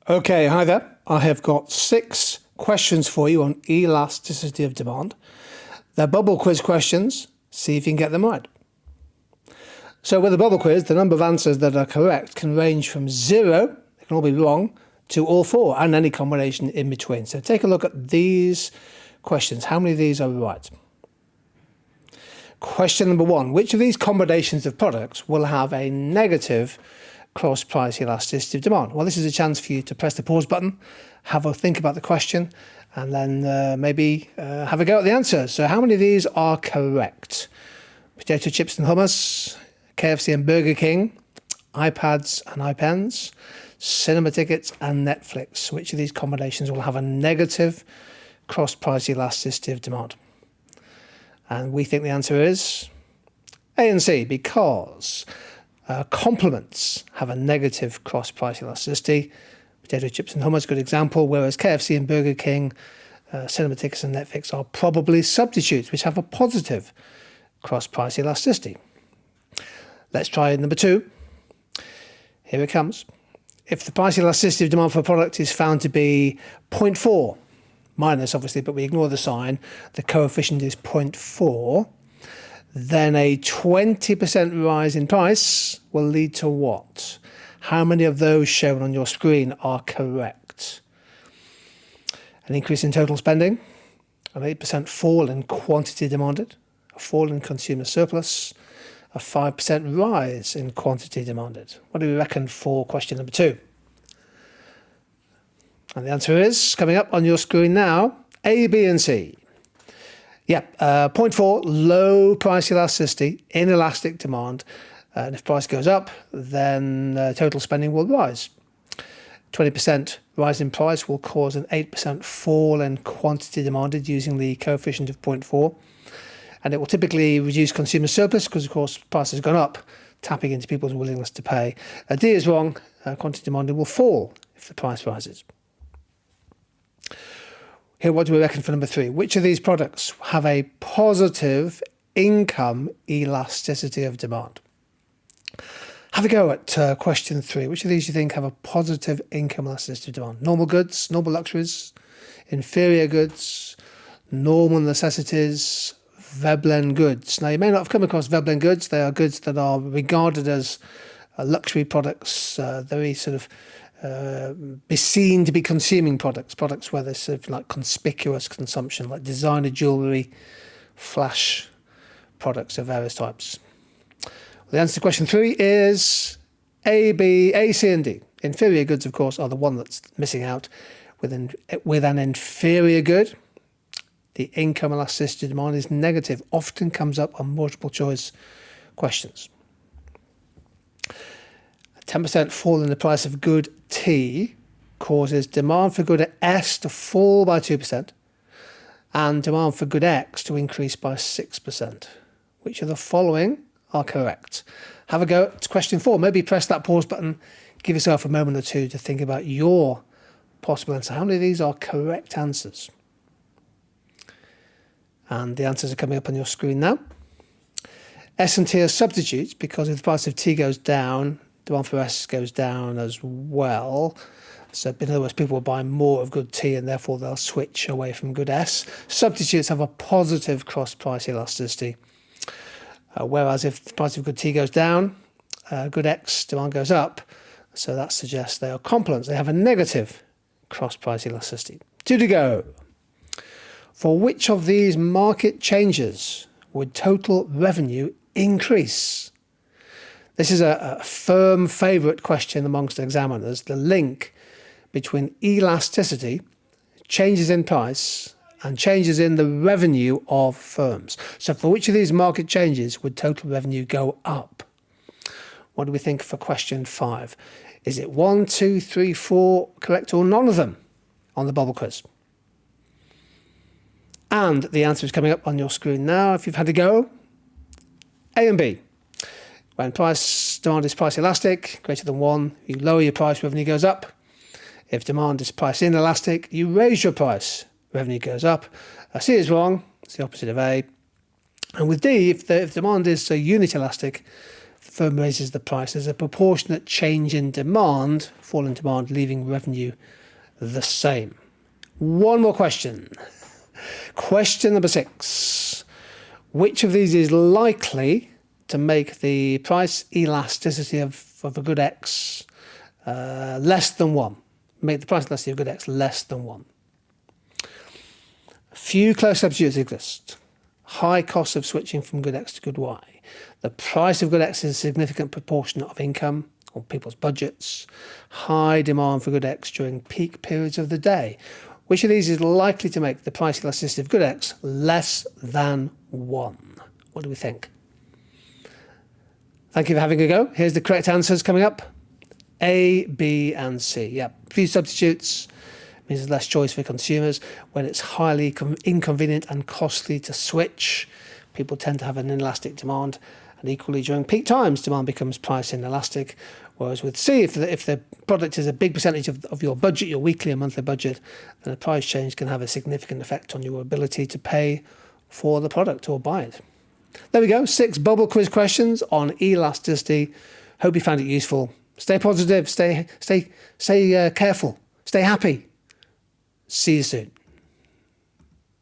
Okay, hi there. I have got 6 questions for you on elasticity of demand. They're bubble quiz questions. See if you can get them right. So with a bubble quiz, the number of answers that are correct can range from 0, they can all be wrong, to all 4, and any combination in between. So take a look at these questions. How many of these are right? Question number 1. Which of these combinations of products will have a negative cross-price elasticity of demand? Well, this is a chance for you to press the pause button, have a think about the question, and then maybe have a go at the answer. So how many of these are correct? Potato chips and hummus, KFC and Burger King, iPads and iPens, cinema tickets and Netflix. Which of these combinations will have a negative cross-price elasticity of demand? And we think the answer is A and C, because complements have a negative cross-price elasticity. Potato chips and hummus, good example, whereas KFC and Burger King, cinema tickets and Netflix are probably substitutes, which have a positive cross-price elasticity. Let's try number 2. Here it comes. If the price elasticity of demand for a product is found to be 0.4, minus obviously, but we ignore the sign, the coefficient is 0.4, then a 20% rise in price will lead to what? How many of those shown on your screen are correct? An increase in total spending, an 8% fall in quantity demanded, a fall in consumer surplus, a 5% rise in quantity demanded. What do we reckon for question number 2? And the answer is, coming up on your screen now, A, B and C. Yeah, 0.4, low price elasticity, inelastic demand. And if price goes up, then total spending will rise. 20% rise in price will cause an 8% fall in quantity demanded using the coefficient of 0.4. And it will typically reduce consumer surplus because, of course, price has gone up, tapping into people's willingness to pay. D is wrong. Quantity demanded will fall if the price rises. Here, what do we reckon for number 3? Which of these products have a positive income elasticity of demand? Have a go at question 3. Which of these do you think have a positive income elasticity of demand? Normal goods, normal luxuries, inferior goods, normal necessities, Veblen goods. Now, you may not have come across Veblen goods. They are goods that are regarded as luxury products, very sort of be seen to be consuming products where there's sort of like conspicuous consumption, like designer jewellery, flash products of various types. Well, the answer to question 3 is A, B, A, C and D. Inferior goods, of course, are the one that's missing out. With an inferior good, the income elasticity demand is negative, often comes up on multiple choice questions. 10% fall in the price of good T causes demand for good S to fall by 2% and demand for good X to increase by 6%. Which of the following are correct? Have a go at question 4. Maybe press that pause button, give yourself a moment or two to think about your possible answer. How many of these are correct answers? And the answers are coming up on your screen now. S and T are substitutes because if the price of T goes down, demand for S goes down as well. So in other words, people will buy more of good T and therefore they'll switch away from good S. Substitutes have a positive cross-price elasticity. Whereas if the price of good T goes down, good X demand goes up. So that suggests they are complements. They have a negative cross-price elasticity. 2 to go. For which of these market changes would total revenue increase? This is a firm favourite question amongst examiners, the link between elasticity, changes in price, and changes in the revenue of firms. So for which of these market changes would total revenue go up? What do we think for question 5? Is it 1, 2, 3, 4 correct or none of them on the bubble quiz? And the answer is coming up on your screen now if you've had a go. A and B. When demand is price elastic, greater than 1, you lower your price, revenue goes up. If demand is price inelastic, you raise your price, revenue goes up. C is wrong, it's the opposite of A. And with D, if demand is unit elastic, firm raises the price, there's a proportionate change in demand, fall in demand, leaving revenue the same. One more question. Question number 6. Which of these is likely to make the price elasticity of a good X less than 1? Make the price elasticity of good X less than 1. Few close substitutes exist. High cost of switching from good X to good Y. The price of good X is a significant proportion of income or people's budgets. High demand for good X during peak periods of the day. Which of these is likely to make the price elasticity of good X less than 1? What do we think? Thank you for having a go. Here's the correct answers coming up. A, B, and C. Yeah, few substitutes means there's less choice for consumers. When it's highly inconvenient and costly to switch, people tend to have an inelastic demand. And equally, during peak times, demand becomes price inelastic. Whereas with C, if the product is a big percentage of your budget, your weekly or monthly budget, then a price change can have a significant effect on your ability to pay for the product or buy it. There we go, 6 bubble quiz questions on elasticity. Hope you found it useful. Stay positive, stay careful, stay happy. See you soon.